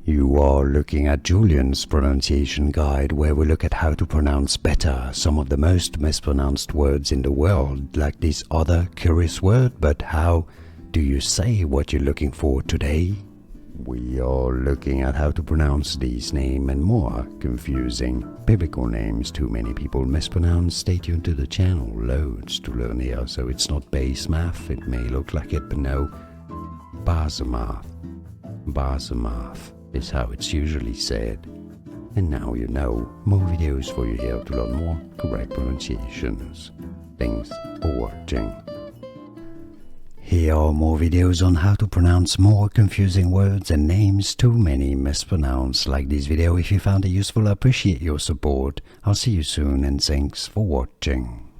You are looking at Julian's pronunciation guide, where we look at how to pronounce better some of the most mispronounced words in the world, like this other curious word. But how do you say what you're looking for today? We are looking at how to pronounce these names and more confusing biblical names too many people mispronounce. Stay tuned to the channel, loads to learn here. So it's not Basemath, it may look like it, but no, Basemath. Basemath is how it's usually said. And now you know. More videos for you here to learn more correct pronunciations. Thanks for watching. Here are more videos on how to pronounce more confusing words and names too many mispronounced. Like this video if you found it useful. I appreciate your support. I'll see you soon and thanks for watching.